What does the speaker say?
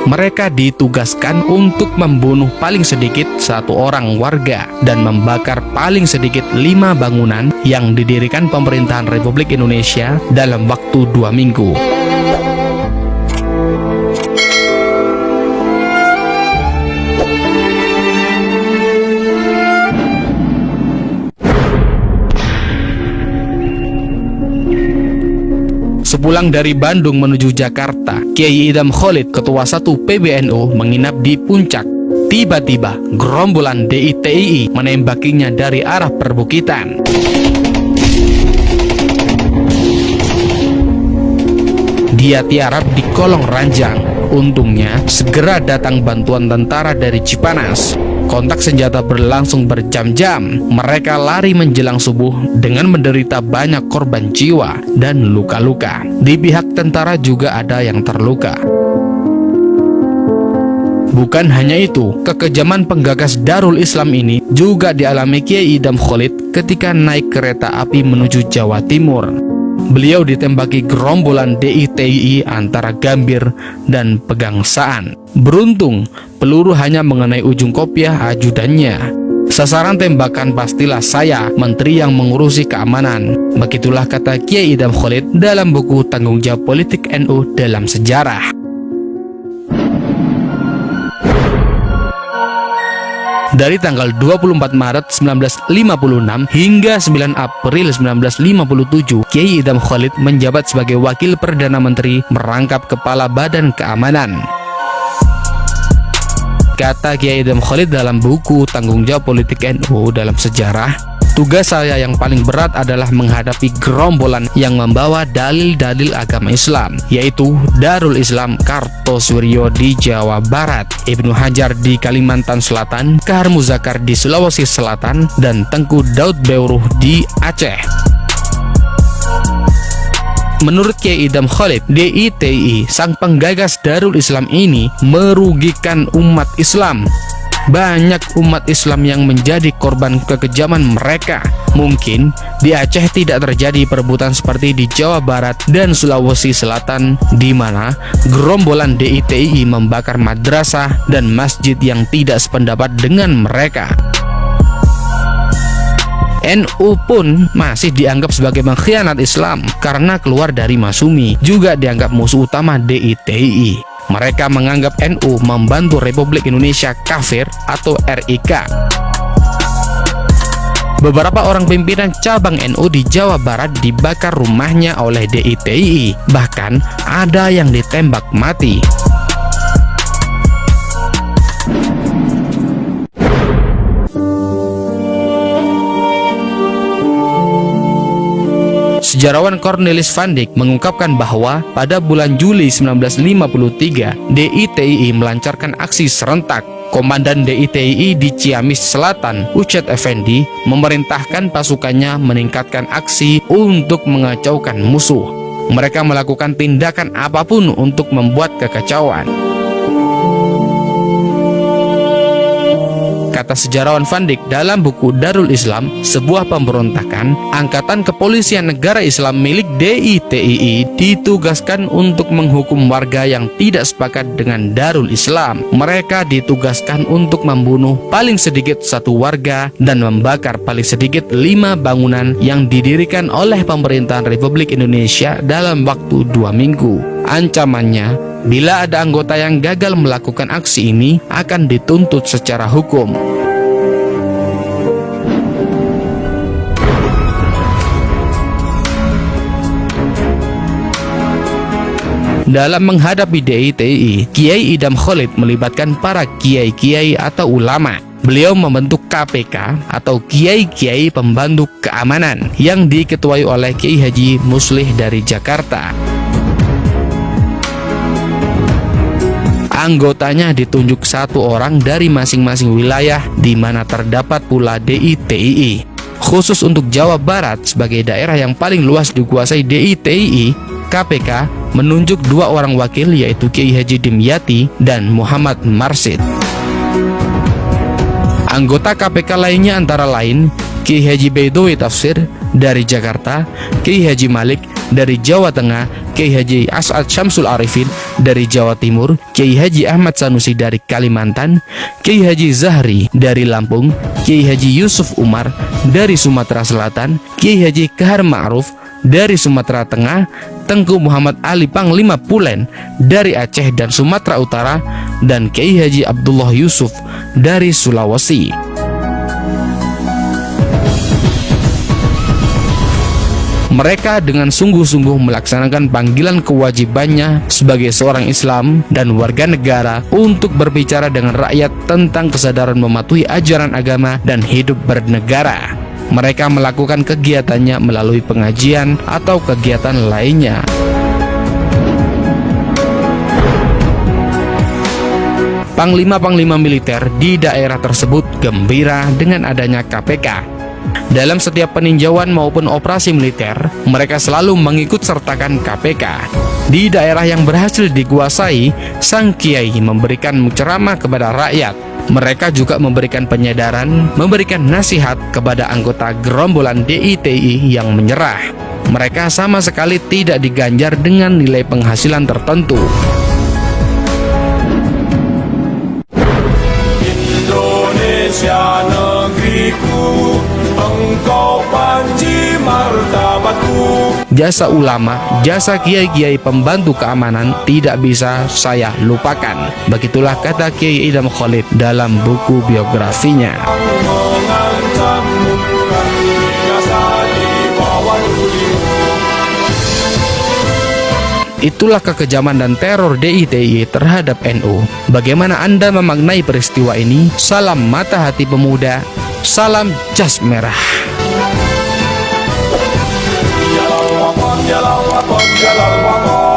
Mereka ditugaskan untuk membunuh paling sedikit 1 orang warga dan membakar paling sedikit 5 bangunan yang didirikan pemerintahan Republik Indonesia dalam waktu 2 minggu. Sepulang dari Bandung menuju Jakarta, Kiai Idham Khalid, Ketua 1 PBNU, menginap di Puncak. Tiba-tiba, gerombolan DITII menembakinya dari arah perbukitan. Dia tiarap di kolong ranjang. Untungnya, segera datang bantuan tentara dari Cipanas. Kontak senjata berlangsung berjam-jam. Mereka lari menjelang subuh dengan menderita banyak korban jiwa dan luka-luka. Di pihak tentara juga ada yang terluka. Bukan hanya itu, kekejaman penggagas Darul Islam ini juga dialami Kiai Idham Khalid ketika naik kereta api menuju Jawa Timur. Beliau ditembaki gerombolan DITII antara Gambir dan Pegangsaan. Beruntung, peluru hanya mengenai ujung kopiah ajudannya. Sasaran tembakan pastilah saya, menteri yang mengurusi keamanan. Begitulah kata Kiai Idham Khalid dalam buku Tanggung Jawab Politik NU dalam Sejarah. Dari tanggal 24 Maret 1956 hingga 9 April 1957, Kiai Idham Khalid menjabat sebagai Wakil Perdana Menteri merangkap Kepala Badan Keamanan. Kata Kiai Idham Khalid dalam buku Tanggung Jawab Politik NU dalam Sejarah, tugas saya yang paling berat adalah menghadapi gerombolan yang membawa dalil-dalil agama Islam, yaitu Darul Islam Kartosuwiryo di Jawa Barat, Ibnu Hajar di Kalimantan Selatan, Kahar Muzakar di Sulawesi Selatan, dan Tengku Daud Beuruh di Aceh. Menurut Kiai Idham Khalid, DITII, sang penggagas Darul Islam ini merugikan umat Islam. Banyak umat Islam yang menjadi korban kekejaman mereka. Mungkin di Aceh tidak terjadi perebutan seperti di Jawa Barat dan Sulawesi Selatan, di mana gerombolan DITII membakar madrasah dan masjid yang tidak sependapat dengan mereka. NU pun masih dianggap sebagai pengkhianat Islam karena keluar dari Masumi, juga dianggap musuh utama DITII. Mereka menganggap NU membantu Republik Indonesia kafir atau RIK. Beberapa orang pimpinan cabang NU di Jawa Barat dibakar rumahnya oleh DITII, bahkan ada yang ditembak mati. Sejarawan Cornelis van Dyk mengungkapkan bahwa pada bulan Juli 1953, DITII melancarkan aksi serentak. Komandan DITII di Ciamis Selatan, Ucet Effendi, memerintahkan pasukannya meningkatkan aksi untuk mengacaukan musuh. Mereka melakukan tindakan apapun untuk membuat kekacauan. Kata sejarawan van Dyk dalam buku Darul Islam, sebuah pemberontakan, Angkatan Kepolisian Negara Islam milik DITII ditugaskan untuk menghukum warga yang tidak sepakat dengan Darul Islam. Mereka ditugaskan untuk membunuh paling sedikit 1 warga dan membakar paling sedikit 5 bangunan yang didirikan oleh pemerintahan Republik Indonesia dalam waktu 2 minggu. Ancamannya, bila ada anggota yang gagal melakukan aksi ini, akan dituntut secara hukum. Dalam menghadapi DITII, Kiai Idham Khalid melibatkan para kiai-kiai atau ulama. Beliau membentuk KPK atau Kiai-Kiai Pembantu Keamanan yang diketuai oleh Kiai Haji Muslih dari Jakarta. Anggotanya ditunjuk 1 orang dari masing-masing wilayah di mana terdapat pula DITII. Khusus untuk Jawa Barat sebagai daerah yang paling luas dikuasai DITII, KPK menunjuk 2 orang wakil, yaitu Kiai Haji Dimyati dan Muhammad Marsid. Anggota KPK lainnya antara lain Kiai Haji Baidowi Tafsir dari Jakarta, Kiai Haji Malik dari Jawa Tengah, Kiai Haji As'ad Syamsul Arifin dari Jawa Timur, Kiai Haji Ahmad Sanusi dari Kalimantan, Kiai Haji Zahri dari Lampung, Kiai Haji Yusuf Umar dari Sumatera Selatan, Kiai Haji Kahar Ma'ruf dari Sumatera Tengah, Tengku Muhammad Ali Panglima Pulen dari Aceh dan Sumatera Utara, dan Kiai Haji Abdullah Yusuf dari Sulawesi. Mereka dengan sungguh-sungguh melaksanakan panggilan kewajibannya sebagai seorang Islam dan warga negara untuk berbicara dengan rakyat tentang kesadaran mematuhi ajaran agama dan hidup bernegara. Mereka melakukan kegiatannya melalui pengajian atau kegiatan lainnya. Panglima-panglima militer di daerah tersebut gembira dengan adanya KPK. Dalam setiap peninjauan maupun operasi militer, mereka selalu mengikut sertakan KPK. Di daerah yang berhasil dikuasai, sang kiai memberikan ceramah kepada rakyat. Mereka juga memberikan penyadaran, memberikan nasihat kepada anggota gerombolan DITI yang menyerah. Mereka sama sekali tidak diganjar dengan nilai penghasilan tertentu. Indonesia negeriku, engkau panji martabatku. Jasa ulama, jasa kiai-kiai pembantu keamanan tidak bisa saya lupakan. Begitulah kata Kiai Idham Khalid dalam buku biografinya. Itulah kekejaman dan teror DITI terhadap NU. Bagaimana Anda memaknai peristiwa ini? Salam mata hati pemuda, salam jas merah. Jalal waqar, jalal waqar, jalal waqar.